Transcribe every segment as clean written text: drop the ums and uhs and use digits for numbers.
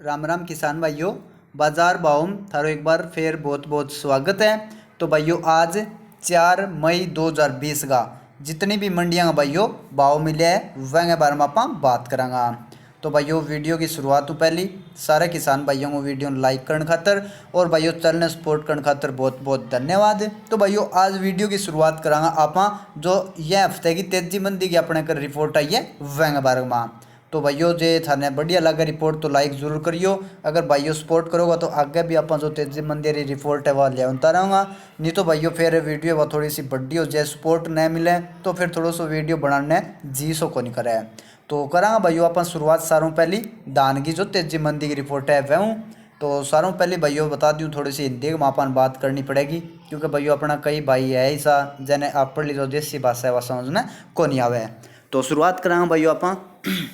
राम राम किसान भाइयों। बाजार भाव में थारो एक बार फिर बहुत बहुत स्वागत है। तो भाइयों आज 4 मई 2020 का जितनी भी मंडियां का भाइयों भाव मिले है वह के बारे में आप बात करांगा। तो भाइयों वीडियो की शुरुआत तो पहली सारे किसान भाइयों को वीडियो लाइक करने खातर और भाइयों चैनल सपोर्ट करने खातर बहुत बहुत धन्यवाद। तो भाइयों आज वीडियो की शुरुआत करांगा आप जो यह हफ्ते की तेजी मंदी की अपने कर रिपोर्ट आई है वह के बारे में। तो भाइयों जे थाने बढ़िया लगे रिपोर्ट तो लाइक जरूर करियो। अगर भाइयों सपोर्ट करोगा तो आगे भी अपन जो तेजी मंदी री रिपोर्ट है वह ले आता रहूँगा। नहीं तो भाइयों फिर वीडियो वह थोड़ी सी बड़ी हो जाए सपोर्ट नहीं मिले तो फिर थोड़ा सा वीडियो बनाने जी सो को नहीं करे। तो करा भाइयों अपन शुरुआत सारों पहली धान की जो तेजी मंदी की रिपोर्ट है वह तो सारों पहले भाइयों बता दूँ थोड़ी सी हिंदी में अपन बात करनी पड़ेगी क्योंकि भाइयों अपना कई भाई है ऐसा जने अपनी जो देसी भाषा है वह समझना को नहीं आवे। तो शुरुआत करा भाइयों अपन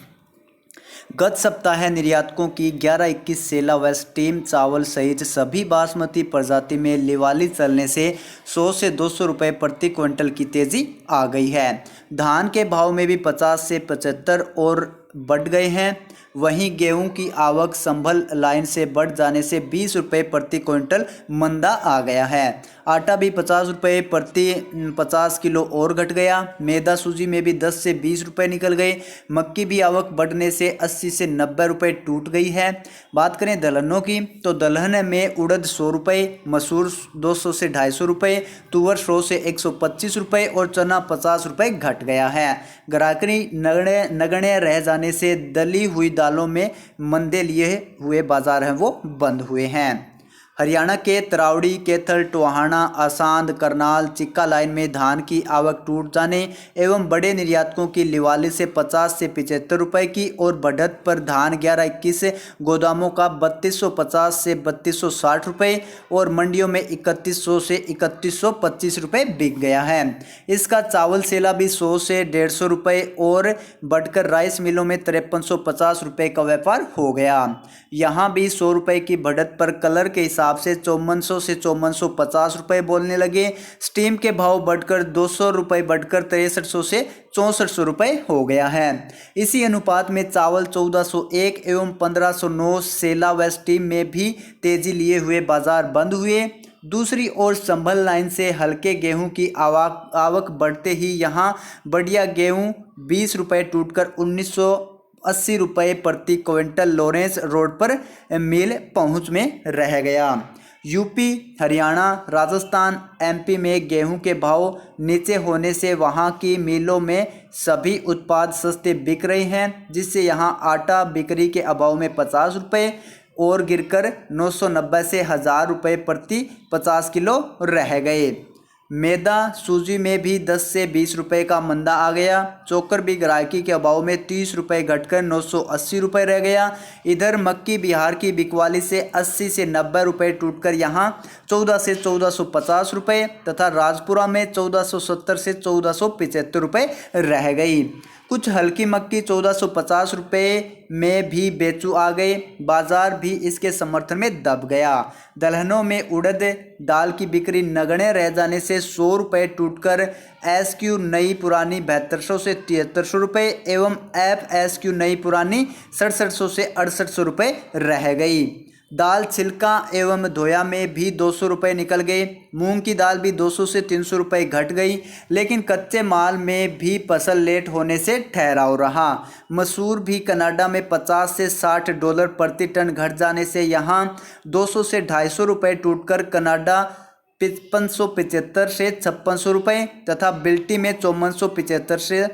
गत सप्ताह निर्यातकों की 11-21 सेला वेस्ट टीम चावल सहित सभी बासमती प्रजाति में लिवाली चलने से 100 से 200 रुपये प्रति क्विंटल की तेजी आ गई है। धान के भाव में भी 50 से 75 और बढ़ गए हैं। वहीं गेहूं की आवक संभल लाइन से बढ़ जाने से 20 रुपये प्रति क्विंटल मंदा आ गया है। आटा भी 50 रुपये प्रति 50 किलो और घट गया। मैदा सूजी में भी 10 से 20 रुपये निकल गए। मक्की भी आवक बढ़ने से 80 से 90 रुपये टूट गई है। बात करें दलहनों की तो दलहन में उड़द 100 रुपये, मसूर 200 से 250 रुपये, तुअर 100 से 125 रुपये और चना 50 रुपये घट गया है। ग्राहकरी नगण्य रह जाने से दली हुई दालों में मंदे लिए हुए बाजार हैं वो बंद हुए हैं। हरियाणा के तरावड़ी, कैथल, टोहाना, आसांद, करनाल, चिक्का लाइन में धान की आवक टूट जाने एवं बड़े निर्यातकों की लिवाली से 50 से 75 रुपये की और बढ़त पर धान 11-21 गोदामों का 3250 से 3260 रुपये और मंडियों में 3100 से 3125 रुपये बिक गया है। इसका चावल सेला भी 100 से 150 रुपये और बढ़कर राइस मिलों में 5350 रुपये का व्यापार हो गया। यहाँ भी 100 रुपये की बढ़त पर कलर के हिसाब से 5400 से 5450 रुपये बोलने लगे। स्टीम के भाव बढ़कर 200 रुपये बढ़कर 6300 से 6400 रुपये हो गया है। इसी अनुपात में चावल 1401 एवं 1509 सेला व स्टीम में भी तेजी लिए हुए बाजार बंद हुए। दूसरी ओर संभल लाइन से हल्के गेहूं की आवक बढ़ते ही यहां बढ़िया गेहूं 20 रुपये टूटकर 1980 रुपये प्रति क्विंटल लॉरेंस रोड पर मिल पहुंच में रह गया। यूपी, हरियाणा, राजस्थान, एमपी में गेहूं के भाव नीचे होने से वहां की मिलों में सभी उत्पाद सस्ते बिक रहे हैं, जिससे यहां आटा बिक्री के अभाव में 50 रुपये और गिरकर 990 से 1000 रुपये प्रति 50 किलो रह गए। मैदा सूजी में भी 10 से 20 रुपये का मंदा आ गया। चोकर भी ग्राहकी के अभाव में 30 रुपये घटकर 980 रुपये रह गया। इधर मक्की बिहार की बिकवाली से 80 से 90 रुपये टूटकर यहाँ 14 से 1450 रुपये तथा राजपुरा में 1470 से 1475 रुपये रह गई। कुछ हल्की मक्की 1450 रुपये में भी बेचू आ गए। बाजार भी इसके समर्थन में दब गया। दलहनों में उड़द दाल की बिक्री नगण्य रह जाने से 100 रुपये टूटकर SQ नई पुरानी 7200 से 7300 रुपये एवं FSQ नई पुरानी 6700 से 6800 रुपये रह गई। दाल छिलका एवं धोया में भी 200 रुपये निकल गए। मूंग की दाल भी 200 से 300 रुपये घट गई, लेकिन कच्चे माल में भी फसल लेट होने से ठहराव रहा। मसूर भी कनाडा में 50 से 60 डॉलर प्रति टन घट जाने से यहाँ 200 से 250 रुपये टूटकर कनाडा 5575 से 5600 रुपये तथा बिल्टी में 5475 से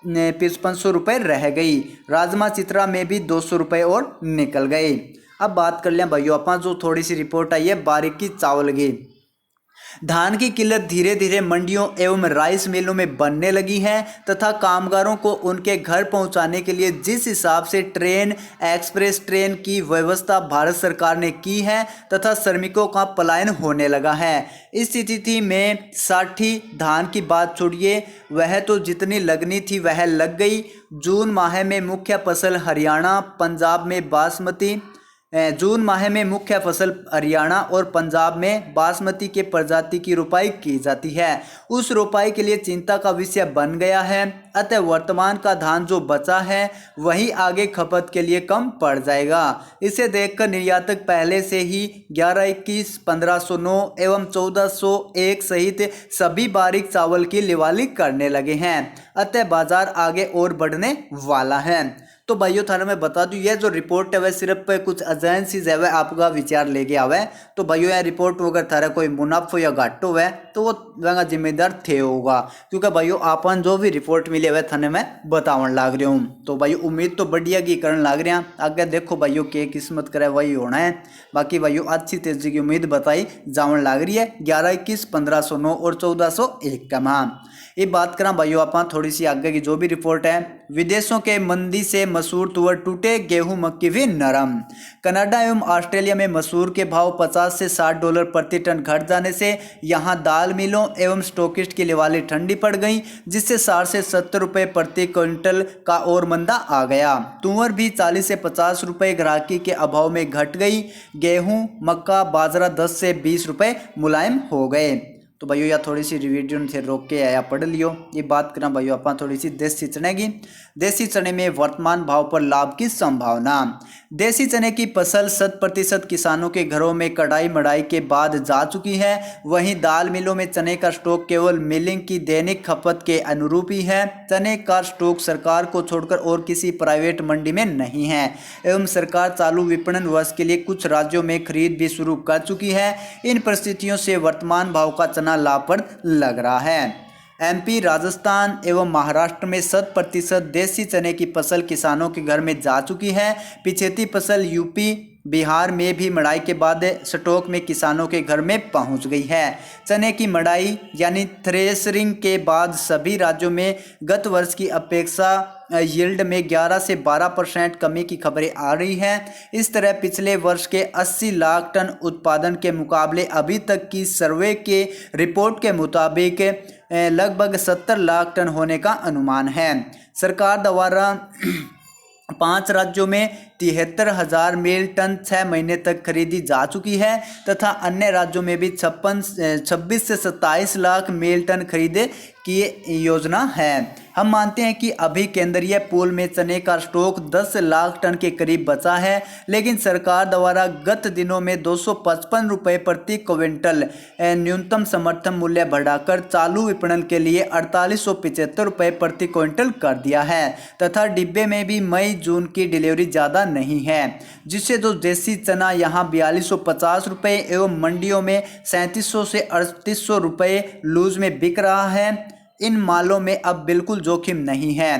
5500 रुपये रह गई। राजमा चित्रा में भी 200 रुपये और निकल गए। अब बात कर लें भाइयों अपन जो थोड़ी सी रिपोर्ट आई है बारीकी चावल की। धान की किल्लत धीरे धीरे मंडियों एवं राइस मिलों में बनने लगी है तथा कामगारों को उनके घर पहुंचाने के लिए जिस हिसाब से ट्रेन, एक्सप्रेस ट्रेन की व्यवस्था भारत सरकार ने की है तथा श्रमिकों का पलायन होने लगा है। इस स्थिति में साठी धान की बात छोड़िए, वह तो जितनी लगनी थी वह लग गई। जून माह में मुख्य फसल हरियाणा, पंजाब में बासमती, जून माह में मुख्य फसल हरियाणा और पंजाब में बासमती के प्रजाति की रोपाई की जाती है। उस रोपाई के लिए चिंता का विषय बन गया है। अतः वर्तमान का धान जो बचा है वही आगे खपत के लिए कम पड़ जाएगा। इसे देखकर निर्यातक पहले से ही 1121, 1509 एवं 1401 सहित सभी बारीक चावल की लिवाली करने लगे हैं। अतः बाजार आगे और बढ़ने वाला है। तो भाइयों थाने में बता दूं, यह जो रिपोर्ट है वह सिर्फ कुछ एजेंसीज है वह आपका विचार लेके आवे। तो भाइयों यह रिपोर्ट अगर थारा कोई मुनाफो या घाटो है तो वो वह जिम्मेदार थे होगा, क्योंकि भाइयों आपन जो भी रिपोर्ट मिले वह थाने में बतावन लाग रहे हूँ। तो भाइयों उम्मीद तो बढ़िया की करने लाग रहे हैं, आगे देखो भाइयों के किस्मत करे वही होना है। बाकी भाइयों अच्छी तेजी की उम्मीद बताई जावन लाग रही है 1121, 1509 और 1401 का माह। ये बात करा भाइयों आप थोड़ी सी आगे की जो भी रिपोर्ट है, विदेशों के मंदी से मसूर तुअर टूटे, गेहूं मक्की भी नरम। कनाडा एवं ऑस्ट्रेलिया में मसूर के भाव 50 से 60 डॉलर प्रति टन घट जाने से यहां दाल मिलों एवं स्टॉकिस्ट की लिवाली ठंडी पड़ गई, जिससे 60 से 70 रुपये प्रति क्विंटल का और मंदा आ गया। तुअर भी 40 से 50 रुपये ग्राहकी के अभाव में घट गई। गेहूं, मक्का, बाजरा 10 से 20 रुपये मुलायम हो गए। तो भाइयों या थोड़ी सी रिवीजन से रोक के या पढ़ लियो। ये बात करें भाइयों अपन थोड़ी सी देसी चने की। देसी चने में वर्तमान भाव पर लाभ की संभावना। देसी चने की फसल 100% किसानों के घरों में कटाई मढ़ाई के बाद जा चुकी है। वहीं दाल मिलों में चने का स्टॉक केवल मिलिंग की दैनिक खपत के अनुरूप ही है। चने का स्टॉक सरकार को छोड़कर और किसी प्राइवेट मंडी में नहीं है एवं सरकार चालू विपणन वर्ष के लिए कुछ राज्यों में खरीद भी शुरू कर चुकी है। इन परिस्थितियों से वर्तमान भाव का चना लाभप्रद लग रहा है। एमपी, राजस्थान एवं महाराष्ट्र में 100% देसी चने की फसल किसानों के घर में जा चुकी है। पिछेती फसल यूपी, बिहार में भी मड़ाई के बाद स्टॉक में किसानों के घर में पहुंच गई है। चने की मड़ाई यानी थ्रेशरिंग के बाद सभी राज्यों में गत वर्ष की अपेक्षा यील्ड में 11 से 12% कमी की खबरें आ रही हैं। इस तरह पिछले वर्ष के 80 लाख टन उत्पादन के मुकाबले अभी तक की सर्वे के रिपोर्ट के मुताबिक लगभग 70 लाख टन होने का अनुमान है। सरकार द्वारा 5 राज्यों में 73,000 मील टन 6 महीने तक खरीदी जा चुकी है तथा अन्य राज्यों में भी 26 से 27 लाख मील टन खरीदे की योजना है। हम मानते हैं कि अभी केंद्रीय पूल में चने का स्टॉक 10 लाख टन के करीब बचा है, लेकिन सरकार द्वारा गत दिनों में 255 रुपये प्रति क्विंटल न्यूनतम समर्थन मूल्य बढ़ाकर चालू विपणन के लिए 4875 रुपये प्रति क्विंटल कर दिया है तथा डिब्बे में भी मई जून की डिलीवरी ज़्यादा नहीं है, जिससे जो देसी चना यहाँ 4250 रुपये एवं मंडियों में 3700 से 3800 रुपये लूज में बिक रहा है। इन मालों में अब बिल्कुल जोखिम नहीं है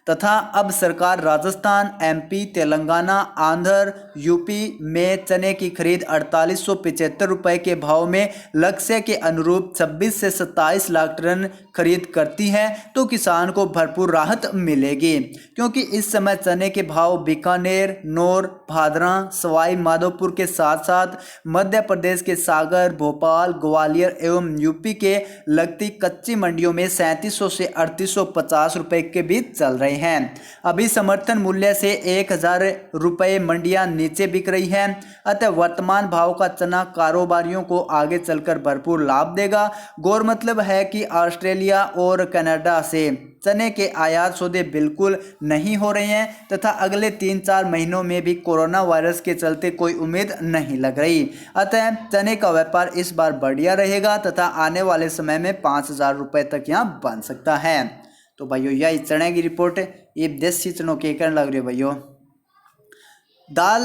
तथा अब सरकार राजस्थान, एमपी, तेलंगाना, आंध्र, यूपी में चने की खरीद 4875 रुपये के भाव में लक्ष्य के अनुरूप 26 से 27 लाख टन खरीद करती है तो किसान को भरपूर राहत मिलेगी, क्योंकि इस समय चने के भाव बीकानेर, नौर, भादरा, सवाई माधोपुर के साथ साथ मध्य प्रदेश के सागर, भोपाल, ग्वालियर एवं यूपी के लगती कच्ची मंडियों में 3700 से 3850 रुपये के बीच चल रहे हैं। अभी समर्थन मूल्य से 1000 रुपये मंडियां नीचे बिक रही हैं। अतः वर्तमान भाव का चना कारोबारियों को आगे चलकर भरपूर लाभ देगा। गौर मतलब है कि ऑस्ट्रेलिया और कनाडा से चने के आयात सौदे बिल्कुल नहीं हो रहे हैं तथा अगले 3-4 महीनों में भी कोरोना वायरस के चलते कोई उम्मीद नहीं लग रही। अतः चने का व्यापार इस बार बढ़िया रहेगा तथा आने वाले समय में 5000 रुपये तक यहाँ बन सकता है। तो भाइयों यही चने की रिपोर्ट है, ये देसी चनों के कारण लग रही है भाइयों। दाल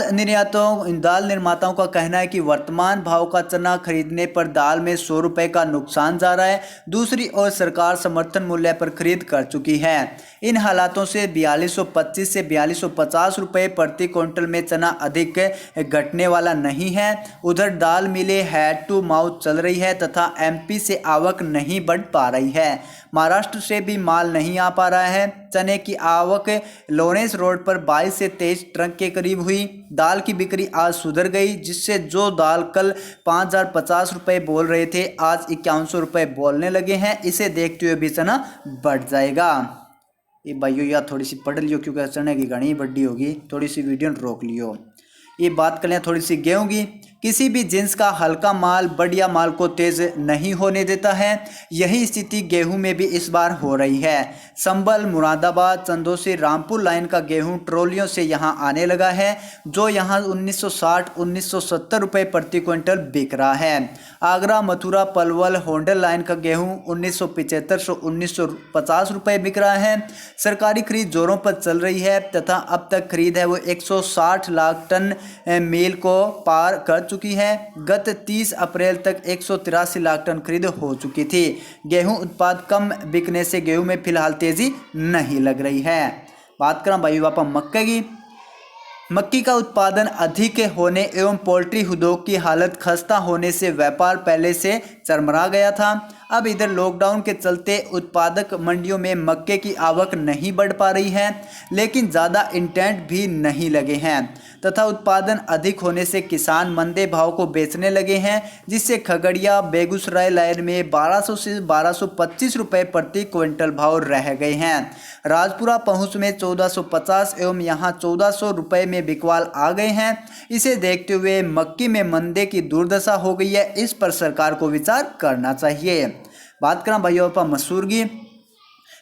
निर्माताओं का कहना है कि वर्तमान भाव का चना खरीदने पर दाल में 100 रुपये का नुकसान जा रहा है। दूसरी ओर सरकार समर्थन मूल्य पर खरीद कर चुकी है। इन हालातों से 4225 से 4250 रुपये प्रति क्विंटल में चना अधिक घटने वाला नहीं है। उधर दाल मिलें हैंड टू माउथ चल रही है तथा एमपी से आवक नहीं बढ़ पा रही है। महाराष्ट्र से भी माल नहीं आ पा रहा है। चने की आवक लॉरेंस रोड पर 22 से 23 ट्रक के करीब हुई। दाल की बिक्री आज सुधर गई, जिससे जो दाल कल 5050 रुपये बोल रहे थे आज 5100 रुपये बोलने लगे हैं। इसे देखते हुए भी चना बढ़ जाएगा। ये भाइयों या थोड़ी सी पढ़ लियो, क्योंकि चने की घनी बड्डी होगी, थोड़ी सी वीडियो रोक लियो। ये बात कर लें थोड़ी सी गेहूं की। किसी भी जिन्स का हल्का माल बढ़िया माल को तेज नहीं होने देता है। यही स्थिति गेहूं में भी इस बार हो रही है। संभल, मुरादाबाद, चंदौसी, रामपुर लाइन का गेहूं ट्रॉलियों से यहां आने लगा है, जो यहां 1960-1970 रुपये प्रति क्विंटल बिक रहा है। आगरा, मथुरा, पलवल, होंडल लाइन का गेहूं 1975-1950 रुपये बिक रहा है। सरकारी खरीद जोरों पर चल रही है तथा अब तक खरीद है वो 160 लाख टन मील को पार कर चुकी है। गत 30 अप्रैल तक 183 लाख टन खरीद हो चुकी थी। गेहूं उत्पाद कम बिकने से गेहूं में फिलहाल तेजी नहीं लग रही है। बात करें भाई वापस मक्के की। मक्की का उत्पादन अधिक होने एवं पोल्ट्री उद्योग की हालत खस्ता होने से व्यापार पहले से चरमरा गया था। अब इधर लॉकडाउन के चलते उत्पादक मंडियों में मक्के की आवक नहीं बढ़ पा रही है, लेकिन ज़्यादा इंटेंट भी नहीं लगे हैं तथा उत्पादन अधिक होने से किसान मंदे भाव को बेचने लगे हैं, जिससे खगड़िया, बेगूसराय लाइन में 1200 से 1225 रुपये प्रति क्विंटल भाव रह गए हैं। राजपुरा पहुँच में 1450 एवं यहाँ 1400 रुपये में बिकवाल आ गए हैं। इसे देखते हुए मक्की में मंदे की दुर्दशा हो गई है। इस पर सरकार को विचार करना चाहिए। बात करें भाइयों पर मसूर की।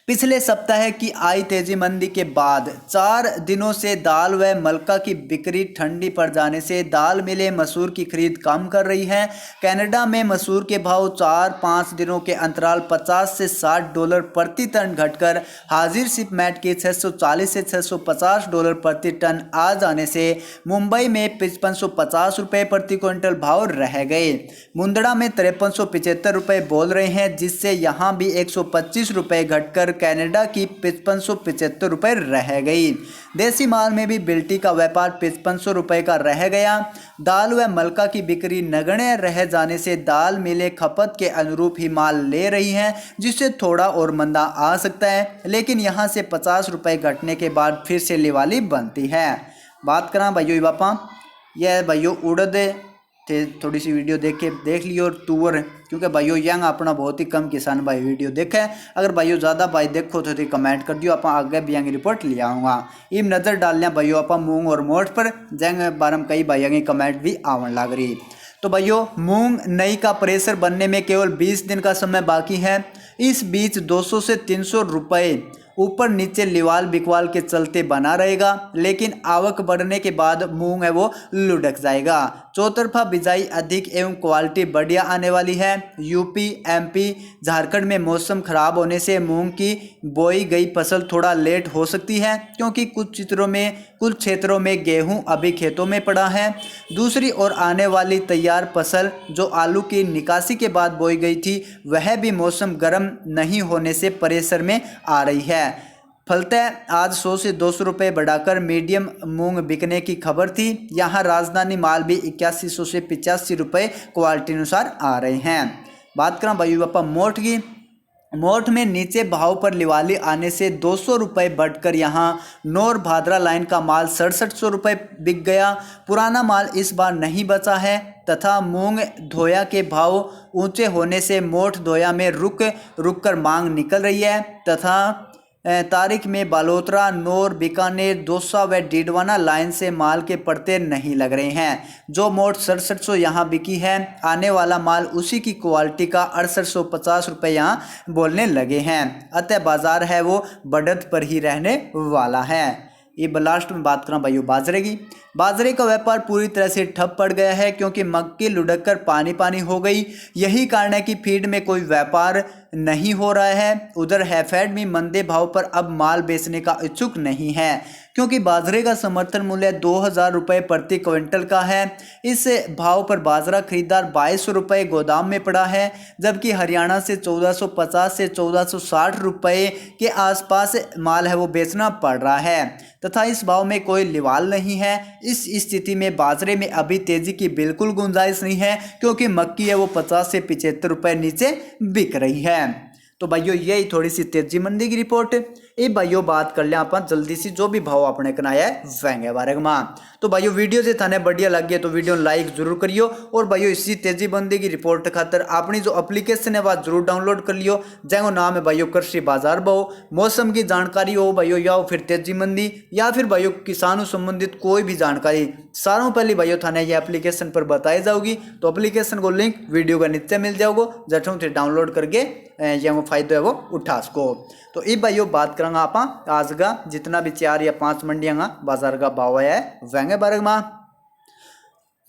पिछले सप्ताह की आई तेजी मंदी के बाद 4 दिनों से दाल व मलका की बिक्री ठंडी पड़ जाने से दाल मिलें मसूर की खरीद कम कर रही हैं। कनाडा में मसूर के भाव 4-5 दिनों के अंतराल 50 से 60 डॉलर प्रति टन घटकर हाजिर शिपमेंट के 640 से 650 डॉलर प्रति टन आ जाने से मुंबई में 5550 रुपये प्रति क्विंटल भाव रह गए। मुंदड़ा में 5375 रुपये बोल रहे हैं, जिससे यहाँ भी 125 रुपये घटकर कनाडा की 5575 रुपये रह गई। देसी माल में भी बिल्टी का व्यापार 5500 रुपये का रह गया। दाल व मलका की बिक्री नगण्य रह जाने से दाल मिलें खपत के अनुरूप ही माल ले रही हैं, जिससे थोड़ा और मंदा आ सकता है, लेकिन यहाँ से 50 रुपये घटने के बाद फिर से लिवाली बनती है। बात करें भाइयों बापा, यह भाइयों उड़द थे, थोड़ी सी वीडियो देख लियो और तुअर, क्योंकि भाइयों यंग अपना बहुत ही कम किसान भाई वीडियो देखे। अगर भाइयों ज़्यादा भाई देखो तो कमेंट कर दियो, आप आगे भी यंग रिपोर्ट ले आऊँगा। इम नज़र डालने भाइयों आप मूंग और मोठ पर जंग बारम कई भाइयों की कमेंट भी आवन लग रही। तो भाइयों मूंग नई का प्रेशर बनने में केवल 20 दिन का समय बाकी है। इस बीच 200 से 300 रुपये ऊपर नीचे लिवाल बिकवाल के चलते बना रहेगा, लेकिन आवक बढ़ने के बाद मूंग है वो लुढ़क जाएगा। चौतरफा बिजाई अधिक एवं क्वालिटी बढ़िया आने वाली है। यूपी, एमपी, झारखंड में मौसम खराब होने से मूंग की बोई गई फसल थोड़ा लेट हो सकती है, क्योंकि कुछ क्षेत्रों में गेहूं अभी खेतों में पड़ा है। दूसरी ओर आने वाली तैयार फसल जो आलू की निकासी के बाद बोई गई थी, वह भी मौसम गर्म नहीं होने से प्रेशर में आ रही है। फलतः आज 100 से 200 रुपये बढ़ाकर मीडियम मूंग बिकने की खबर थी। यहाँ राजधानी माल भी 8100 से 85 रुपये क्वालिटी अनुसार आ रहे हैं। बात करें भाई बापा मोठ की। मोठ में नीचे भाव पर लिवाली आने से 200 रुपये बढ़कर यहाँ नौर भादरा लाइन का माल 6700 रुपये बिक गया। पुराना माल इस बार नहीं बचा है तथा मूंग धोया के भाव ऊंचे होने से मोठ धोया में रुक कर मांग निकल रही है तथा तारीख में बालोतरा, नौर, बीकानेर, दौसा व डीडवाना लाइन से माल के पड़ते नहीं लग रहे हैं। जो मोट 6700 यहाँ बिकी है, आने वाला माल उसी की क्वालिटी का 6850 रुपये यहाँ बोलने लगे हैं। अतः बाजार है वो बढ़त पर ही रहने वाला है। ये लास्ट में बात करें भाइयों बाजरे की। बाजरे का व्यापार पूरी तरह से ठप पड़ गया है, क्योंकि मक्की लुढ़क कर पानी पानी हो गई। यही कारण है कि फीड में कोई व्यापार नहीं हो रहा है। उधर हैफेड भी मंदे भाव पर अब माल बेचने का इच्छुक नहीं है, क्योंकि बाजरे का समर्थन मूल्य 2000 रुपये प्रति क्विंटल का है। इस भाव पर बाजरा खरीदार 2200 रुपये गोदाम में पड़ा है, जबकि हरियाणा से 1450 से 1460 रुपये के आसपास माल है वो बेचना पड़ रहा है तथा इस भाव में कोई लिवाल नहीं है। इस स्थिति में बाजरे में अभी तेजी की बिल्कुल गुंजाइश नहीं है, क्योंकि मक्की है वो 50 से 75 रुपये नीचे बिक रही है। तो भाइयों यही थोड़ी सी तेजी मंदी की रिपोर्ट। ये भाइयों बात कर लिया अपन जल्दी सी जो भी भाव अपने कनाया है वहेंगे बारे में। तो भाइयों वीडियो से थाने बढ़िया लगी है तो वीडियो लाइक जरूर करियो। और भाइयों इसी तेजी बंदी की रिपोर्ट खातर अपनी जो एप्लीकेशन है वह जरूर डाउनलोड कर लियो, जैको नाम है भाइयों कृषि बाजार भाव। मौसम की जानकारी हो भाइयों या फिर तेजी मंदी या फिर भाइयों किसानों संबंधित कोई भी जानकारी सारों पहले भाइयों थाने ये एप्लीकेशन पर बताई जाओगी। तो एप्लीकेशन को लिंक वीडियो का नीचे मिल जाओगे, जठों से डाउनलोड करके ये वो फायदा है वो उठा सको। तो ये भाइयों बात करेंगे आप आज का जितना भी 4 या 5 मंडियां का बाजार का भाव है वहेंगे बारे में।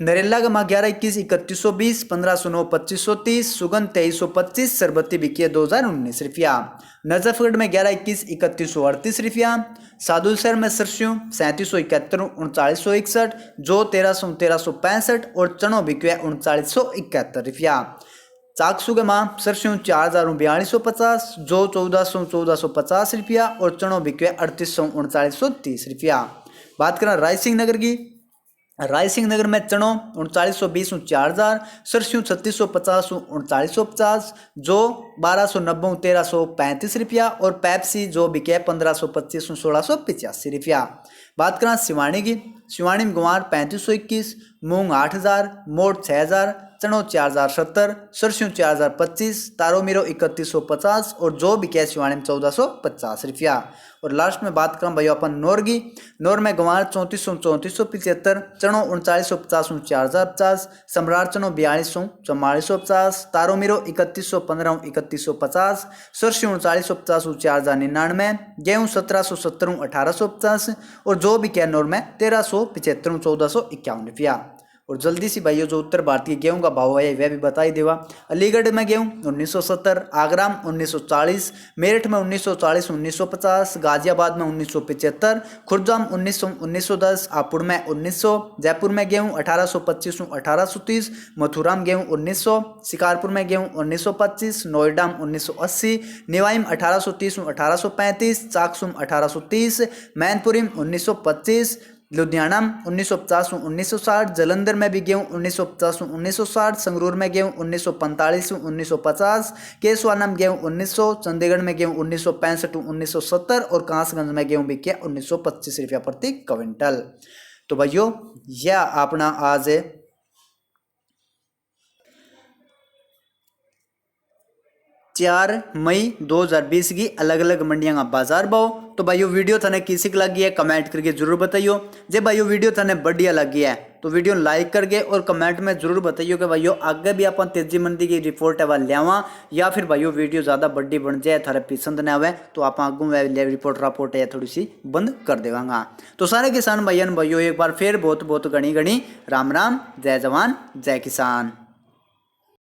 नरेला का माँ 1121 3120, 1509 2530, सुगंध 2325, सरबत्ती बिकी 2019 रुपया। नजफगढ़ में 1121 3138 रुपया। सादुलसर में सरस्यों 3771 3961, जो 1365 और चनो बिकवे 3971 रुपया। चाकसू के माँ सरस्यों 404250, जो 1450 रुपया और चनो बिकवे 3839 रुपया। बात करें रायसिंह नगर की, रायसिंह नगर में चनो 3920 4000, सरस्यों 3650 3950, जो 1290 1335 रुपया और पैप्सी जो बिके 1525 1685 रुपया। बात करें सिवानी की, सिवानी में गुवार 3521, मूंग 8000, मोट 6000, चनो 4070, सरस्यों 4025, तारो मीरो 3150 और जो बिके सिवानी में 1450 रुपया। और लास्ट में बात करें भाई अपन नौर की, नौर में गंवार 3475, चनो 3950 4050, सम्राट चनो 4200 4450, तारो मीरो 3115 3150, सरस्यों 3950 4099, गेहूँ 1770 1850 और जो भी क्या नौर में 1375 1451 रुपया। और जल्दी सी भाइयों जो उत्तर भारतीय गेहूं का भाव है वह भी बताई देवा। अलीगढ़ में गेहूं 1970, आगरा में 1940, मेरठ में 1940 1950, गाजियाबाद में 1975, खुर्जा में 1910, हापुड़ में 1900, जयपुर में गेहूं 1825 1830, मथुरा में गेहूं 1900, शिकारपुर में गेहूं 1925, नोएडा में 1980, निवाई में 1830 1835, चाकसू में 1830, मैनपुरी में 1925, लुधियाना में 1950 1960, जलंधर में भी गेहूं 1950 1960, संगरूर में गेहूं 1945 1950, केसवाना में गेहूं 1900, चंडीगढ़ में गेहूं 1965 1970 और कांसगंज में गेहूं बिके 1925 रुपया प्रति क्विंटल। तो भाइयों यह अपना आज 4 मई 2020 की अलग अलग मंडियां का बाजार भाव। तो भाइयों वीडियो थाने किसी को लगी है कमेंट करके जरूर बताइयो। जे भाइयों वीडियो थाने बढ़िया लगी है तो वीडियो लाइक करके और कमेंट में जरूर बताइयो कि भाइयों आगे भी अपन तेजी मंदी की रिपोर्ट है वह लियावा, या फिर भाइयों वीडियो ज़्यादा बड़ी बन जाए थारे पसंद न आवे तो आप आगू रिपोर्ट है थोड़ी सी बंद कर देवांगा। तो सारे किसान भाइयों एक बार फिर बहुत बहुत घनी घनी राम राम, जय जवान जय किसान।